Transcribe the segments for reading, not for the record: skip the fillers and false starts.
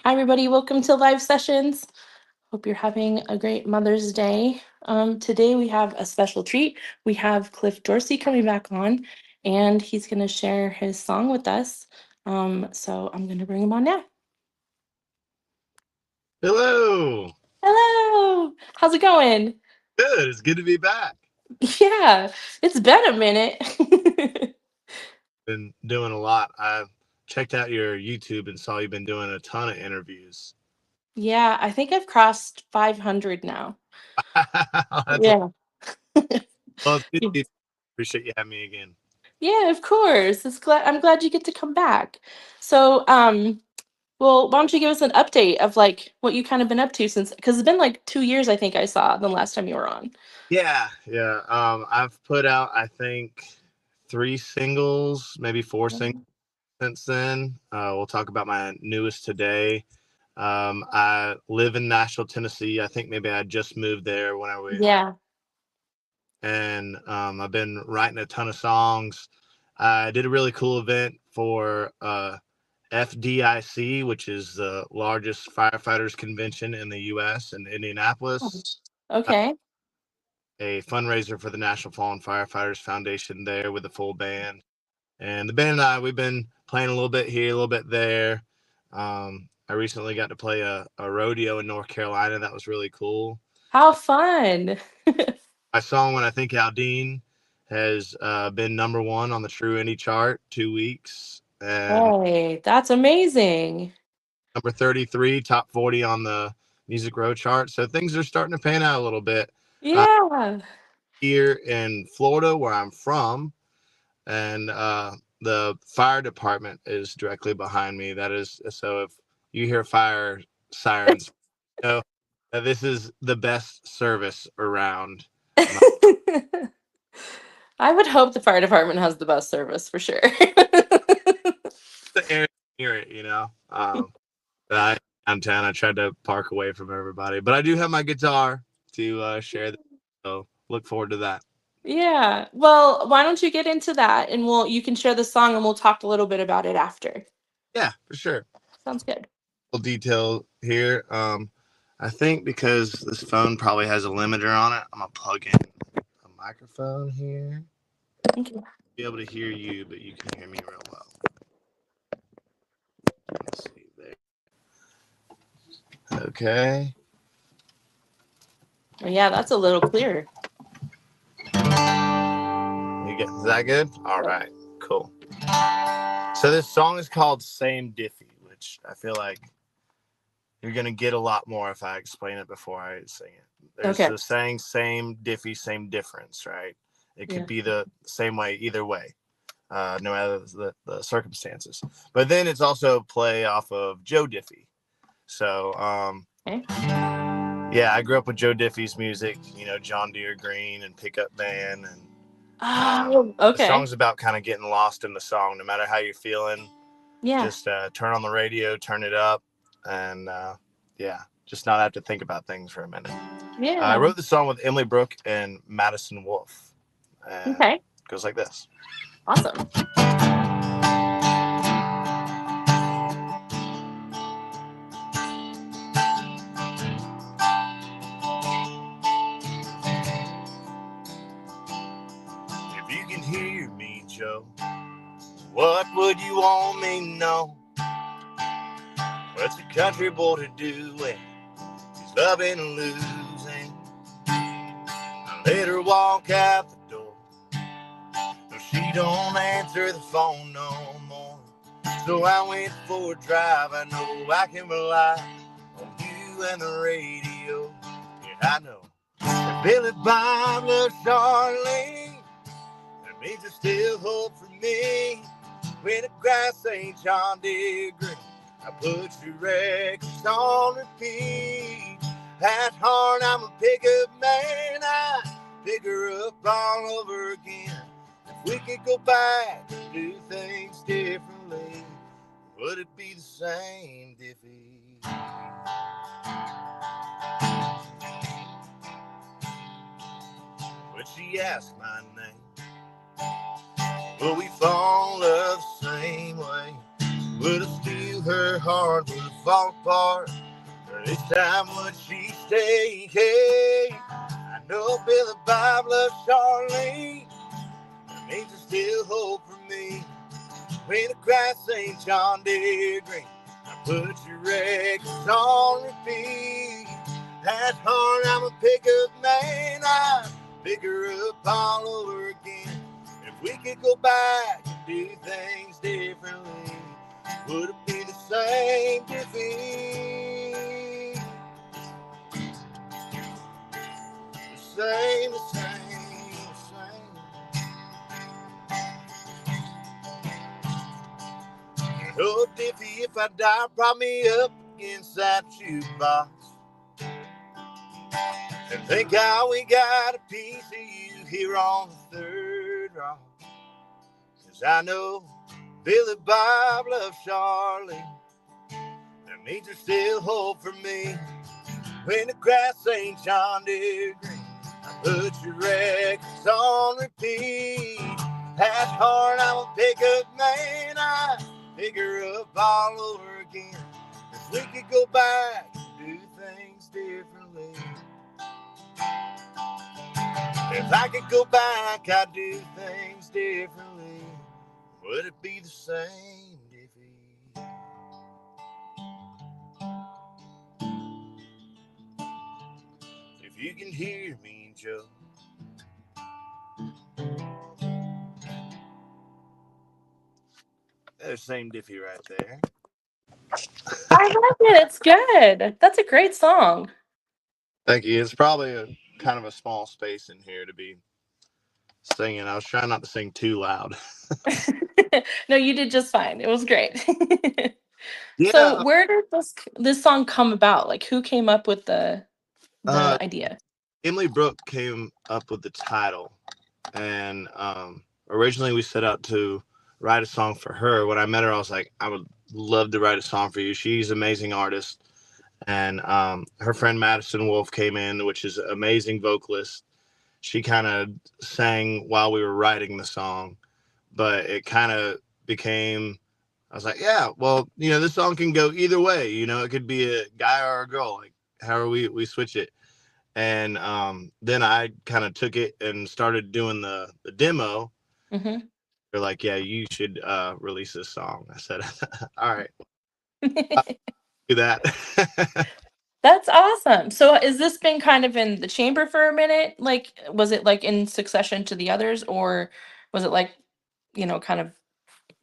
Hi, everybody. Welcome to Live Sessions. Hope you're having a great Mother's Day. Today we have a special treat. We have Cliff Dorsey coming back on, and he's going to share his song with us. So I'm going to bring him on now. Hello. Hello. How's it going? Good. It's good to be back. Yeah, it's been a minute. Been doing a lot. I checked out your YouTube and saw you've been doing a ton of interviews. Yeah, I think I've crossed 500 now. That's Yeah. well, it's good to be. Appreciate you having me again. Yeah, of course. I'm glad you get to come back. So, well, why don't you give us an update of like what you kind of been up to since, because it's been like 2 years, I think I saw the last time you were on. Yeah. I've put out I think 3 singles, maybe 4 singles Mhm. since then. We'll talk about my newest today. I live in Nashville, Tennessee. I think maybe I just moved there when I was, Yeah. and I've been writing a ton of songs. I did a really cool event for FDIC, which is the largest firefighters convention in the U.S. in Oh, Indianapolis. Uh, okay. a fundraiser for the National Fallen Firefighters Foundation there with the full band. And the band and I, we've been playing a little bit here, a little bit there. I recently got to play a rodeo in North Carolina. That was really cool. How fun. My song, When I Think Aldine, has been #1 on the True Indie chart 2 weeks. And Hey, that's amazing. number 33, top 40 on the Music Row chart. So things are starting to pan out a little bit. Yeah. Here in Florida, where I'm from, and the fire department is directly behind me. That is, so if you hear fire sirens, you know that this is the best service around. My, I would hope the fire department has the best service for sure. the area near it. But downtown, I tried to park away from everybody, but I do have my guitar to share. So look forward to that. Yeah. Well, why don't you get into that and you can share the song and we'll talk a little bit about it after. Yeah, for sure. Sounds good. Little detail here. I think because this phone probably has a limiter on it, I'm gonna plug in a microphone here. Okay. Be able to hear you, but you can hear me real well. Let's see there. Okay. Yeah, that's a little clearer. Is that good? All right. Cool. So this song is called Same Diffie, which I feel like you're gonna get a lot more if I explain it before I sing it. There's Okay. the saying same diffie, same difference, right? It could Yeah. be the same way either way, no matter the circumstances. But then it's also a play off of Joe Diffie. So Okay. yeah, I grew up with Joe Diffie's music, John Deere Green and Pickup Band, and Oh, the okay. song's about kind of getting lost in the song. No matter how you're feeling, Yeah. just turn on the radio, turn it up, and yeah, just not have to think about things for a minute. I Yeah. wrote the song with Emily Brooke and Madison Wolfe, and Okay. it goes like this. Awesome. If you can hear me, Joe, what would you want me to know? What's a country boy to do when he's loving and losing? I let her walk out the door. No, she don't answer the phone no more. So I went for a drive. I know I can rely on you and the radio. Yeah, I know that Billy Bob loves Charlene. That means there's still hope for me. When the grass ain't John Deere green, I put your records on repeat. At heart, I'm a pickup man. I pick her up all over again. If we could go back and do things differently, would it be the same, Diffie? When she asked my name, will we fall in love the same way? Would I steal her heart? Would I fall apart. But this time would she stay? Hey, I know Billy Bob loves Charlene. That means there's still hope for me. When the grass ain't John Deere green, I put your records on repeat. That hard, I'm a pickup man. I pick her up all over again. If we could go back and do things differently, would it be the same defeat? The same, the same, the same. Oh, Diffie, if I die, prop me up against that jukebox. And think how we got a piece of you here on the third rock. 'Cause I know Billy Bob loves Charlie. That means there's still hope for me. When the grass ain't John Deere green, I put your records on repeat. That's hard, I'm a pickup man. I pick her up all over again. If we could go back and do things differently. If I could go back, I'd do things differently. Would it be the same, Diffie? If you can hear me, Joe. There's the same Diffie right there. I love it. It's good. That's a great song. Thank you. It's probably a kind of a small space in here to be singing. I was trying not to sing too loud. No, you did just fine. It was great. So, Yeah. where did this song come about? Like, who came up with Uh, the idea? Emily Brooke came up with the title, and originally we set out to write a song for her. When I met her, I was like, I would love to write a song for you. She's an amazing artist, and her friend Madison Wolf came in, which is an amazing vocalist. She kind of sang while we were writing the song, but it kind of became. I was like, yeah, well, this song can go either way. It could be a guy or a girl, like however we switch it. And then I kind of took it and started doing the demo. Hmm. They're like, yeah, you should release this song. I said, all right, I'll do that. That's awesome. So, has this been kind of in the chamber for a minute? Like, was it like in succession to the others, or was it like, kind of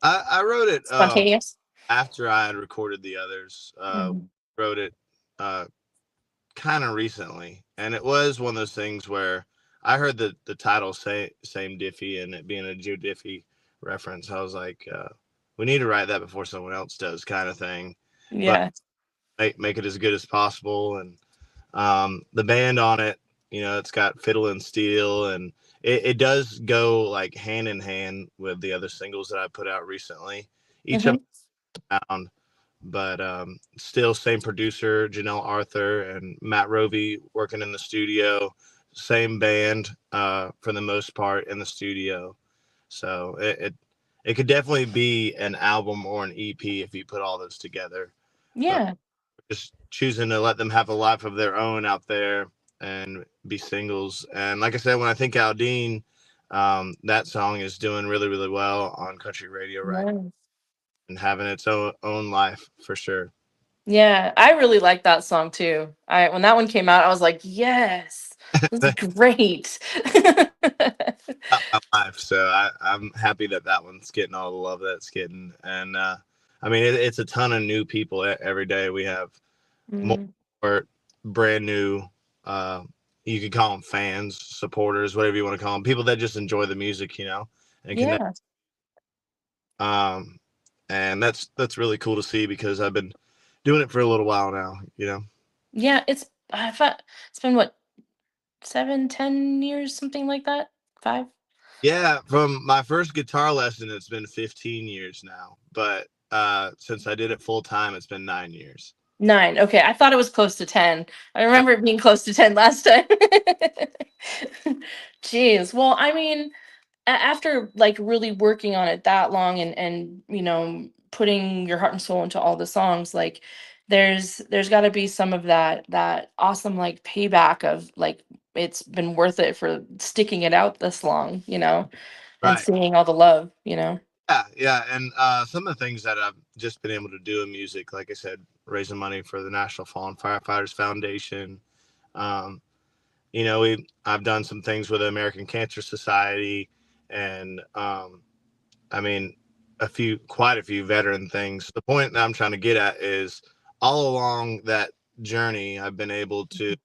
I wrote it spontaneous? after I had recorded the others. Mhm. Wrote it uh, kind of recently, and it was one of those things where I heard the title say same Diffie and it being a Joe Diffie reference. I was like, we need to write that before someone else does, kind of thing. But Yeah. make it as good as possible. And the band on it, it's got fiddle and steel, and it does go like hand in hand with the other singles that I put out recently. Each of Hmm. them found, but still same producer, Janelle Arthur and Matt Rovey working in the studio, same band for the most part in the studio. So it could definitely be an album or an EP if you put all those together. But Yeah. just choosing to let them have a life of their own out there and be singles. And like I said, when I think Aldine, that song is doing really, really well on country radio right Yeah. and having its own life for sure. Yeah, I really like that song too. I When that one came out, I was like, "Yes, this is great." My life. So I'm happy that one's getting all the love that it's getting. And I mean, it's a ton of new people every day. We have more Mm, brand new, uh, you could call them fans, supporters, whatever you want to call them, people that just enjoy the music, and connect. yeah, Um, and that's really cool to see because I've been doing it for a little while now. yeah. It's been what, 7, 10 years, something like that. 5, Yeah, from my first guitar lesson, it's been 15 years now, but since I did it full time, it's been 9 years. 9. Okay, I thought it was close to 10. I Uh, remember it being close to 10 last time. Jeez. Well, I mean, after like really working on it that long and putting your heart and soul into all the songs, like, there's got to be some of that awesome like payback of like it's been worth it for sticking it out this long, and Right. seeing all the love, you know. Yeah, yeah, and some of the things that I've just been able to do in music, like I said, raising money for the National Fallen Firefighters Foundation. Um, I've done some things with the American Cancer Society, and I mean, quite a few veteran things. The point that I'm trying to get at is all along that journey, I've been able to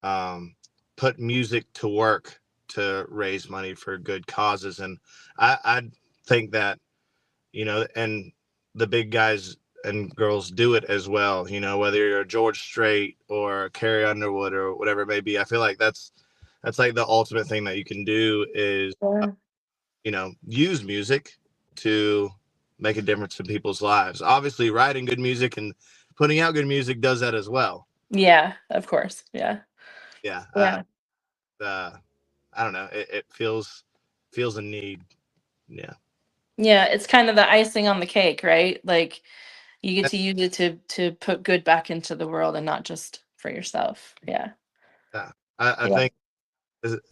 um, put music to work to raise money for good causes, and I think that and the big guys and girls do it as well. Whether you're a George Strait or Carrie Underwood or whatever it may be. I feel like that's like the ultimate thing that you can do is Yeah. use music to make a difference in people's lives. Obviously, writing good music and putting out good music does that as well. Yeah, of course. Yeah. Yeah, Yeah. uh, I don't know. It feels a need. Yeah. Yeah, it's kind of the icing on the cake, right? Like you get to use it to put good back into the world and not just for yourself. Yeah. Yeah. I Yeah. think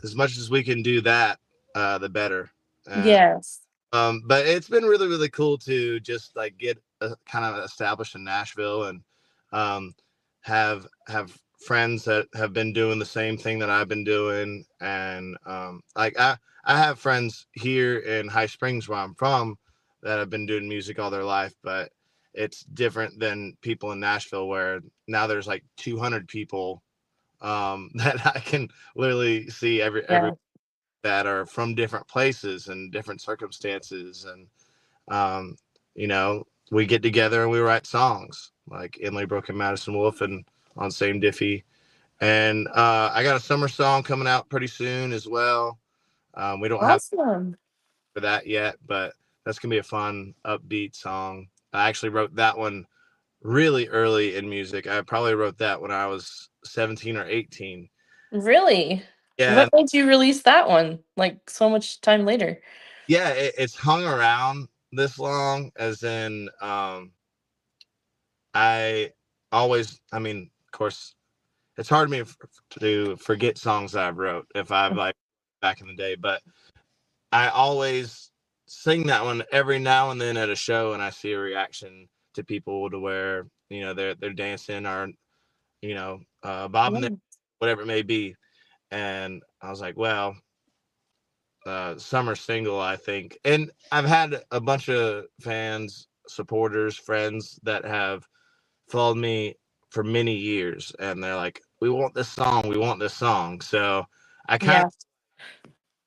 as much as we can do that, the better. And Yes. but it's been really, really cool to just like get kind of established in Nashville and um, have friends that have been doing the same thing that I've been doing, and like I have friends here in High Springs where I'm from that have been doing music all their life, but it's different than people in Nashville where now there's like 200 people that I can literally see every Yeah. that are from different places and different circumstances, and um, we get together and we write songs like Inley Brook and Madison Wolf and on Same Diffie. And I got a summer song coming out pretty soon as well. We don't have Awesome. for that yet, but that's gonna be a fun, upbeat song. I actually wrote that one really early in music. I probably wrote that when I was 17 or 18. Really? Yeah, What made you release that one like so much time later? yeah, it's hung around this long, as in I I mean, of course, it's hard for me to forget songs that I've wrote if I've like back in the day, but I always sing that one every now and then at a show, and I see a reaction to people to where they're dancing or bobbing their Yeah. whatever it may be, and I was like, well, summer single, I think, and I've had a bunch of fans, supporters, friends that have followed me for many years, and they're like, "We want this song. We want this song." So I kind of Yeah.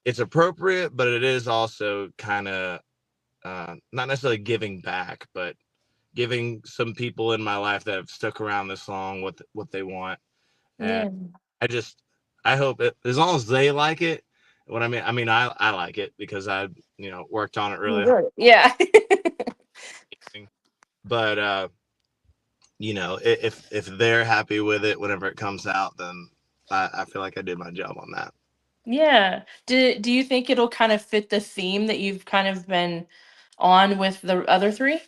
it's appropriate, but it is also kind of not necessarily giving back, but giving some people in my life that have stuck around this long what they want. And Yeah. I just I hope it, as long as they like it. What I mean, I like it because I worked on it You really do it. Yeah. hard. But if they're happy with it whenever it comes out, then I feel like I did my job on that. Yeah. Do you think it'll kind of fit the theme that you've kind of been on with the other three?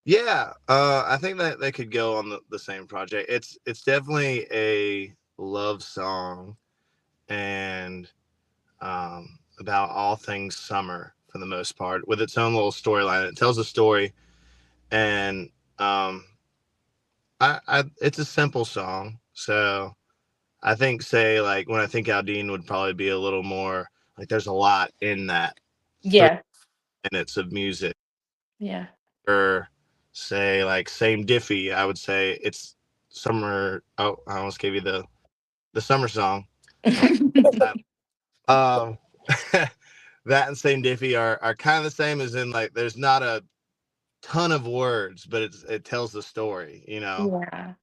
Yeah, I think that they could go on the same project. It's definitely a love song and about all things summer for the most part, with its own little storyline. It tells a story, and um, I it's a simple song, so I think say like when I think Aldine would probably be a little more like there's a lot in that three Yeah. minutes of music. Yeah. Or say like Same Diffie, I would say it's summer. Oh, I almost gave you the summer song. Um, that and Same Diffie are kind of the same, as in like there's not a ton of words, but it tells the story. Yeah.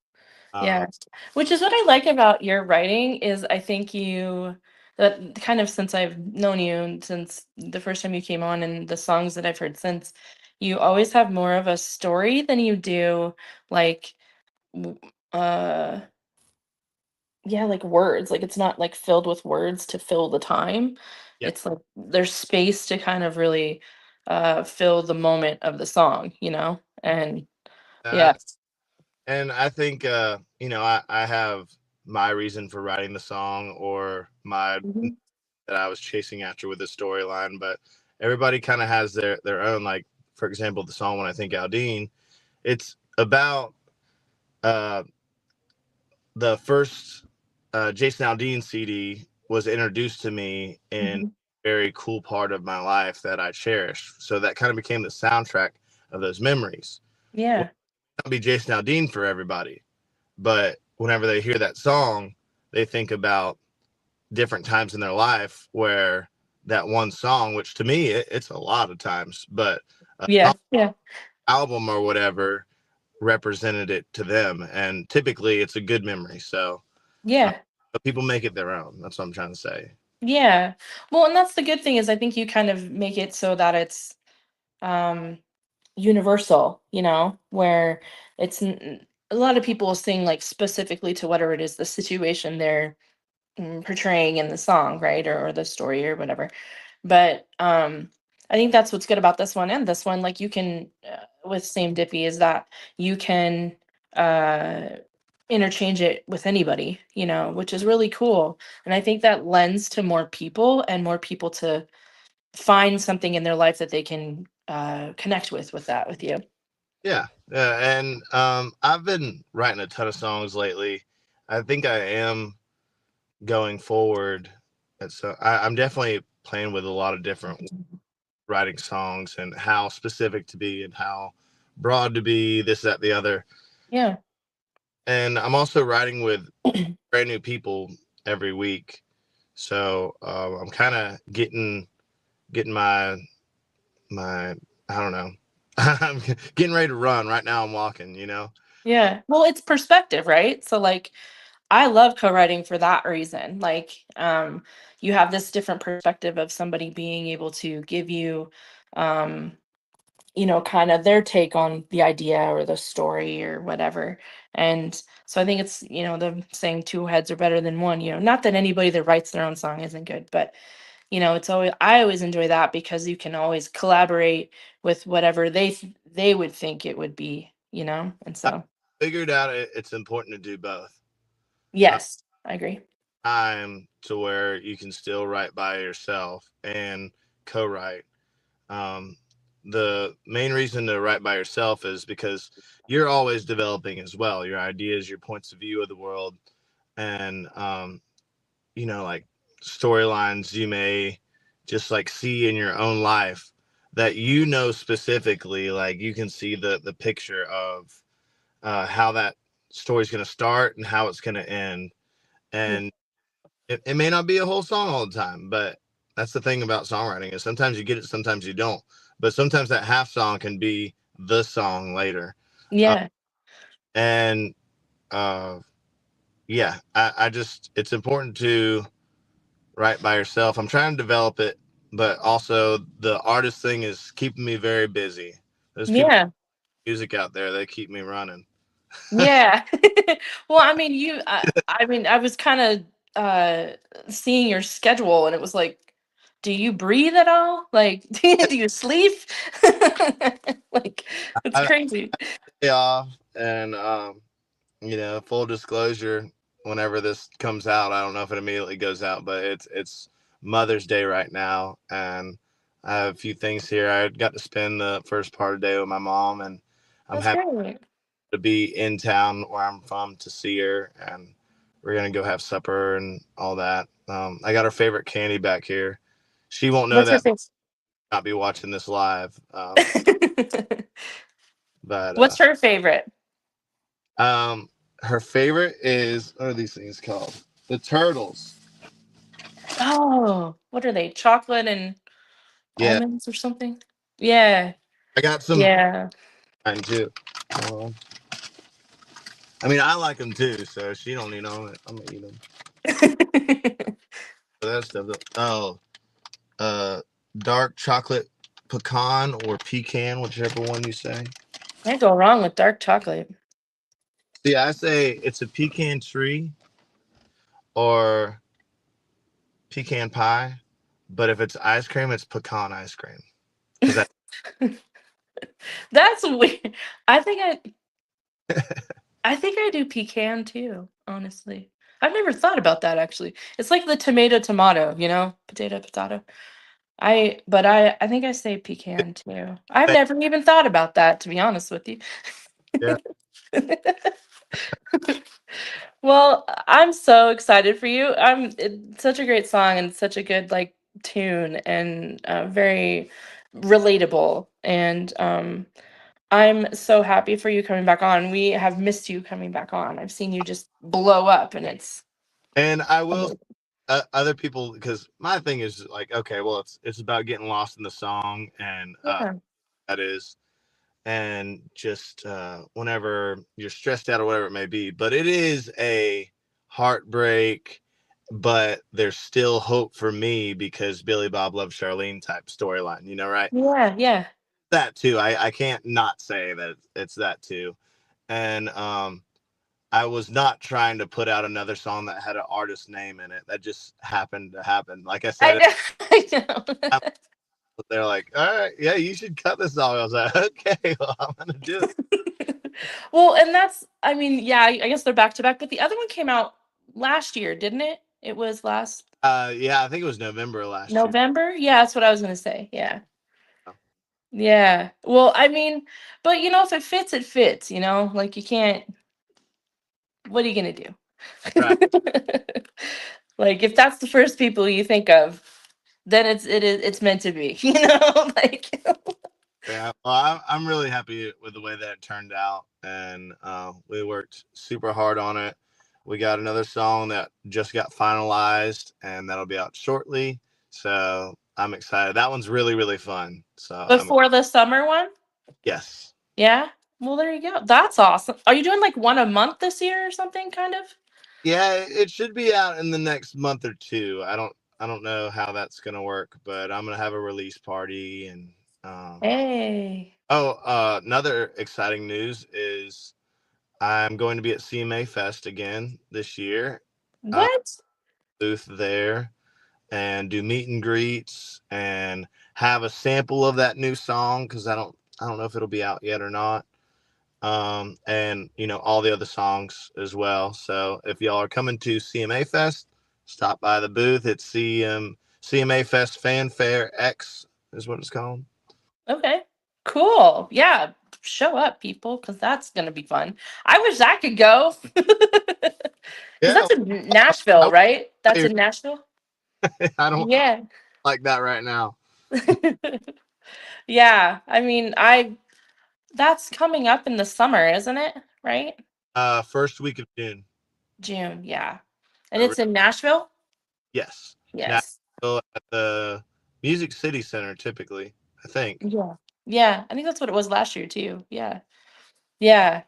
Um, Yeah. Which is what I like about your writing is I think you that kind of since I've known you and since the first time you came on and the songs that I've heard since, you always have more of a story than you do like w- uh yeah, like words. Like it's not like filled with words to fill the time. yeah, It's like there's space to kind of really fill the moment of the song, you know? And uh, yeah. And I think, I have my reason for writing the song or my Mhm. that I was chasing after with the storyline, but everybody kind of has their own. Like, for example, the song "When I Think Aldine," it's about uh, the first Jason Aldean CD was introduced to me in Mhm. a very cool part of my life that I cherish. So that kind of became the soundtrack of those memories. Well, Yeah. it might not be Jason Aldean for everybody, but whenever they hear that song, they think about different times in their life where that one song, which to me it's a lot of times, but a song, Yeah. Yeah. album or whatever represented it to them, and typically it's a good memory. So, uh, Yeah. but people make it their own. That's what I'm trying to say. Yeah. Well, and that's the good thing is I think you kind of make it so that it's um universal, where a lot of people sing like specifically to whatever it is the situation they're portraying in the song, right? Or the story or whatever. But I think that's what's good about this one and this one. Like you can, with Same Dippy, is that you can uh, interchange it with anybody, which is really cool. And I think that lends to more people and more people to find something in their life that they can connect with that, with you. Yeah, yeah, and I've been writing a ton of songs lately. I think I am going forward. And so I'm definitely playing with a lot of different writing songs and how specific to be and how broad to be, this, that, the other. Yeah. And I'm also writing with brand new people every week. So I'm kind of getting my I don't know. I'm getting ready to run right now. I'm walking. Yeah. Well, it's perspective, right? So like I love co-writing for that reason. Like you have this different perspective of somebody being able to give you um kind of their take on the idea or the story or whatever. And so I think it's, the saying two heads are better than one, not that anybody that writes their own song isn't good, but it's always I always enjoy that because you can always collaborate with whatever they would think it would be, And I so figured out it's important to do both. Uh, yes, I agree. time to where you can still write by yourself and co-write. Um, the main reason to write by yourself is because you're always developing as well. Your ideas, your points of view of the world, and like storylines you may just like see in your own life that specifically. Like you can see the picture of how that story's going to start and how it's going to end. Yeah. And it may not be a whole song all the time, but that's the thing about songwriting is sometimes you get it, sometimes you don't. But sometimes that half song can be the song later. Uh, Yeah. and uh, yeah, I just, it's important to write by yourself. I'm trying to develop it, but also the artist thing is keeping me very busy. There's people Yeah. music out there that keep me running. Yeah. Well, I mean, I was kind of seeing your schedule and it was like, do you breathe at all? Like, do you sleep? Like, it's I crazy. stay off, and full disclosure, whenever this comes out, I don't know if it immediately goes out, but it's Mother's Day right now, and I have a few things here. I got to spend the first part of the day with my mom, and I'm That's happy great. to be in town where I'm from to see her, and we're gonna go have supper and all that. I got her favorite candy back here. She won't know What's her that, face? not be watching this live, but What's her favorite? um, her favorite is, what are these things called? The turtles. Oh, what are they? Chocolate and Yeah, almonds or something? Yeah. I got some Yeah. mine too. Uh, I mean, I like them too, so she don't need them. I'm gonna eat them. That stuff. Oh, uh, dark chocolate pecan or pecan, whichever one you say. Can't go wrong with dark chocolate. See, I say it's a pecan tree or pecan pie, but if it's ice cream, it's pecan ice cream because That's weird. I think I I think I do pecan too, honestly. I've never thought about that actually. It's like the tomato tomato, you know? Potato potato. I think I say pecan too. I've never even thought about that, to be honest with you. Yeah. Well, I'm so excited for you. It's such a great song and such a good like tune and very relatable. And I'm so happy for you coming back on. We have missed you coming back on. I've seen you just blow up, and it's And I will amazing. other people, because my thing is like, okay, well, it's about getting lost in the song, and Yeah. that is, and just whenever you're stressed out or whatever it may be, but it is a heartbreak, but there's still hope for me because Billy Bob loves Charlene type storyline, right? Yeah, yeah. That too. I can't not say that it's that too. And I was not trying to put out another song that had an artist name in it. That just happened to happen. Like I I said, know. I know. they're like, all right, yeah, you should cut this song. I was like, okay, well, I'm gonna do it. Well, and that's, I mean, yeah, I guess they're back to back, but the other one came out last year, didn't it? It was last Yeah, I think it was November last year. November. Yeah, that's what I was gonna say. Yeah. Yeah. Well, I mean, but if it fits, it fits, like you can't, what are you gonna do? Right. Like if that's the first people you think of, then it's meant to be, like Yeah. Well, I'm really happy with the way that it turned out, and we worked super hard on it. We got another song that just got finalized, and that'll be out shortly. So I'm excited. That one's really, really fun. So before the summer one. yes. Yeah. Well, there you go. That's awesome. Are you doing like one a month this year or something kind of? Yeah, it should be out in the next month or two. I don't know how that's gonna work, but I'm gonna have a release party, and um Hey. another exciting news is I'm going to be at CMA Fest again this year. Uh What? Booth there, and do meet and greets and have a sample of that new song, because I don't know if it'll be out yet or not. And all the other songs as well. So if y'all are coming to CMA Fest, stop by the booth. It's CMA Fest Fanfare X is what it's called. Okay. Cool. Yeah. Show up, people, because that's gonna be fun. I wish I could go. Because Yeah, that's in Nashville, right? That's I, in Nashville. I don't Yeah. like that right now. Yeah. I mean, I that's coming up in the summer, isn't it? Right? First week of June. June. Yeah. And Uh, it's in Nashville. yes, Yes. Nashville at the Music City Center typically. I think Yeah. Yeah. I think that's what it was last year too. Yeah. Yeah.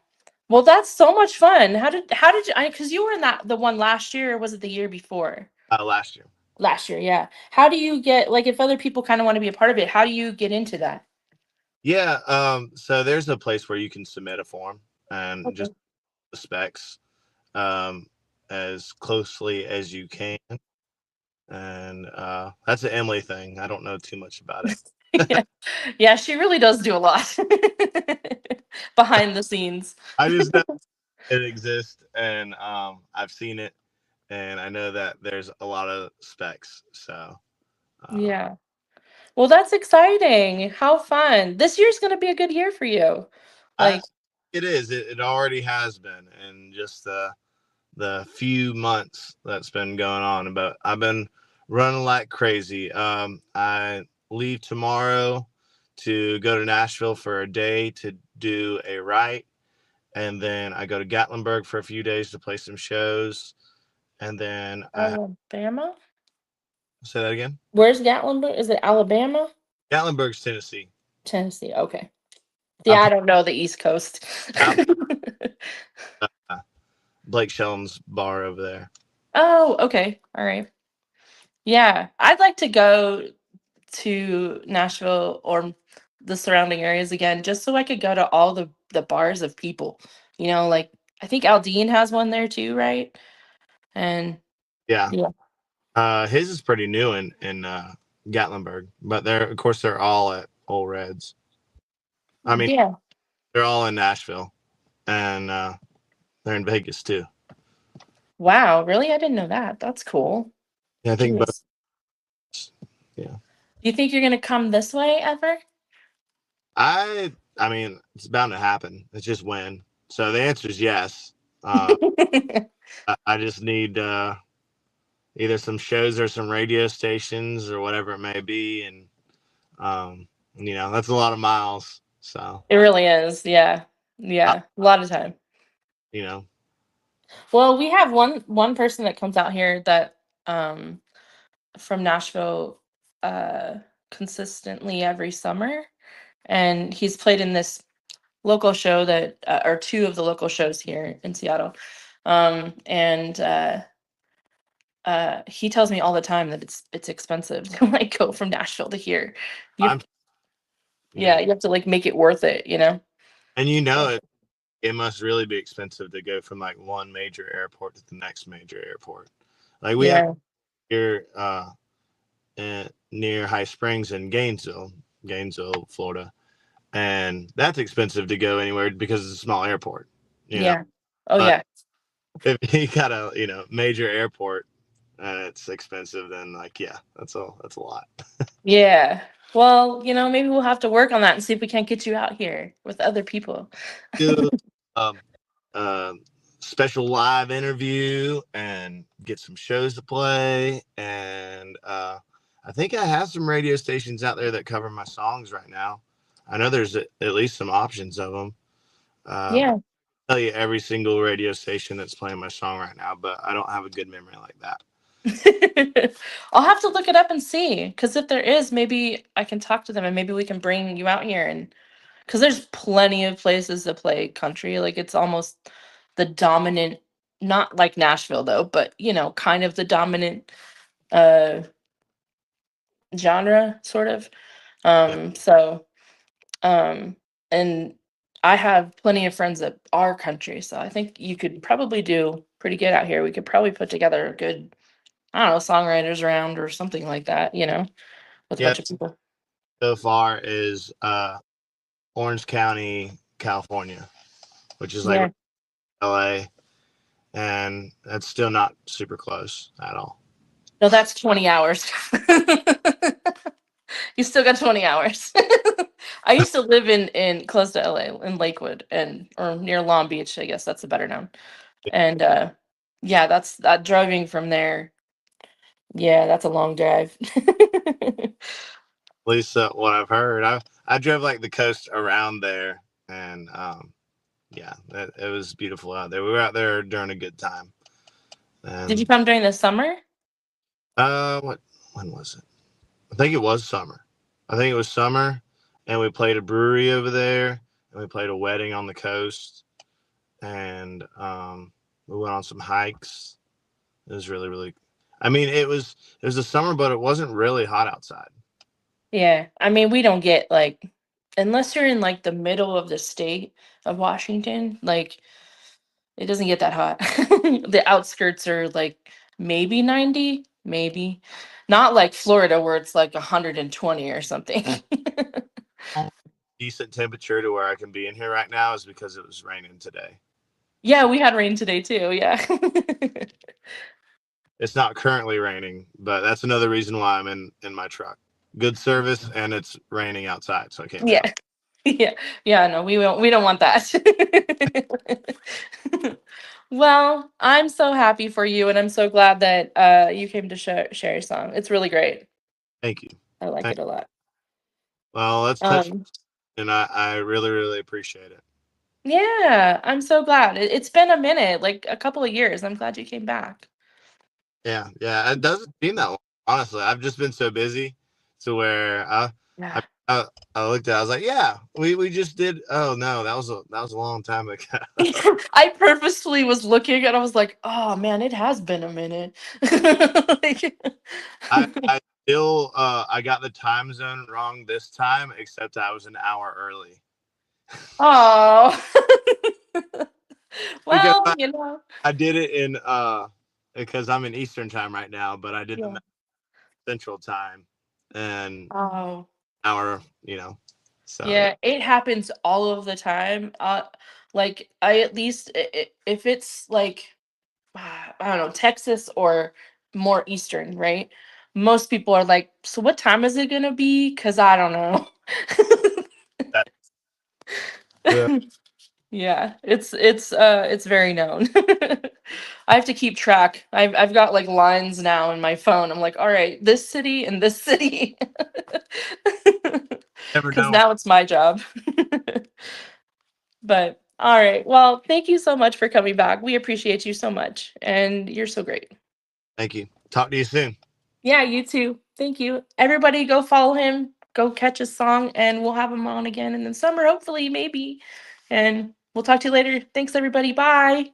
Well, that's so much fun. How did you, because you were in the one last year, or was it the year before? last year. Last year, yeah. How do you get, like, if other people kind of want to be a part of it, how do you get into that? Yeah, so there's a place where you can submit a form and just Okay. the specs as closely as you can. And that's an Emily thing. I don't know too much about it. Yeah. Yeah, she really does do a lot behind the scenes. I just know it exists, and I've seen it, and I know that there's a lot of specs. So uh, Yeah. Well, that's exciting. How fun. This year's going to be a good year for you. I, Like, it is. It already has been, and just the few months that's been going on. But I've been running like crazy. I leave tomorrow to go to Nashville for a day to do a write, and then I go to Gatlinburg for a few days to play some shows, and then I Alabama? say that again. Where's Gatlinburg? Is it Alabama? Gatlinburg's Tennessee. Tennessee. Okay. I Yeah, I play don't know the East Coast. out Blake Shelton's bar over there. Oh, okay. All right. Yeah, I'd like to go to Nashville or the surrounding areas again, just so I could go to all the bars of people. Like I think Aldine has one there too, right? And Yeah, yeah, his is pretty new in Gatlinburg, but they're all at Old Reds. I mean, yeah, they're all in Nashville, and They're in Vegas too. Wow, really? I didn't know that. That's cool. Yeah, I think both. Jeez. Yeah. Do you think you're gonna come this way ever? I mean, it's bound to happen. It's just when. So the answer is yes. Uh, I just need either some shows or some radio stations or whatever it may be, and that's a lot of miles. So It really is. Yeah. I, Yeah. A lot of time. you know, Well, we have one person that comes out here that um from Nashville uh consistently every summer, and he's played in this local show that or two of the local shows here in Seattle. And he tells me all the time that it's expensive to like go from Nashville to here. You I'm Yeah, yeah, you have to like make it worth it, you know? and it must really be expensive to go from like one major airport to the next major airport. Like we have Yeah. here near High Springs in Gainesville, Florida, and that's expensive to go anywhere because it's a small airport. You know, Yeah. Oh but yeah. if you got a major airport and it's expensive, then like yeah, that's a lot. Yeah. Well, maybe we'll have to work on that and see if we can't get you out here with other people. Do um, uh, special live interview and get some shows to play, and I think I have some radio stations out there that cover my songs right now. I know there's at least some options of them. Yeah. Tell you every single radio station that's playing my song right now, but I don't have a good memory like that. I'll have to look it up and see, because if there is, maybe I can talk to them and maybe we can bring you out here, and because there's plenty of places to play country. Like it's almost the dominant, not like Nashville though, but kind of the dominant uh genre sort of. Yeah, So um and I have plenty of friends that are country, so I think you could probably do pretty good out here. We could probably put together a good, I don't know, songwriters round or something like that, with a yeah. bunch of people. So far is Orange County, California, which is like Yeah. LA, and that's still not super close at all. No, that's 20 hours. You still got 20 hours. I used to live in close to LA in Lakewood, and or near Long Beach, I guess that's the better known. And yeah, that's that driving from there. Yeah, that's a long drive. At least what I've heard. I drove like the coast around there, and yeah, it was beautiful out there. We were out there during a good time. Did you And come during the summer? what when was it? I think it was summer. I think it was summer, and we played a brewery over there, and we played a wedding on the coast, and we went on some hikes. It was really really. I mean, it was the summer, but it wasn't really hot outside. Yeah. I mean, we don't get like, unless you're in like the middle of the state of Washington, like it doesn't get that hot. The outskirts are like maybe 90, maybe. Not like Florida where it's like 120 or something. Decent temperature to where I can be in here right now is because it was raining today. Yeah, we had rain today too. Yeah. It's not currently raining, but that's another reason why I'm in my truck. Good service, and it's raining outside, so I can't be Yeah. out. Yeah. Yeah, no, we don't want that. Well, I'm so happy for you, and I'm so glad that you came to share your song. It's really great. Thank you. I like Thank it a lot. Well, let's touch, Um and I really really appreciate it. yeah, I'm so glad. It's been a minute, like a couple of years. I'm glad you came back. Yeah, yeah. It doesn't seem that long, honestly. I've just been so busy to where I Yeah. I looked at. I was like, yeah, we just did. Oh no, that was a long time ago. I purposefully was looking and I was like, "Oh man, it has been a minute." Like, I still I got the time zone wrong this time, except I was an hour early oh. because Well, I did it in because I'm in Eastern time right now, but I did the yeah. Central time and Oh. hour, so yeah. Yeah, it happens all of the time. Like I at least if it's like I don't know, Texas or more Eastern, right? Most people are like, so what time is it gonna be? Because I don't know. That yeah. Yeah, it's very known. I have to keep track. I've got like lines now in my phone. I'm like, all right, this city and this city. Never Because know. now it's my job. But all right. Well, thank you so much for coming back. We appreciate you so much. And you're so great. Thank you. Talk to you soon. Yeah, you too. Thank you. Everybody go follow him. Go catch his song and we'll have him on again in the summer, hopefully, maybe. And we'll talk to you later. Thanks, everybody. Bye.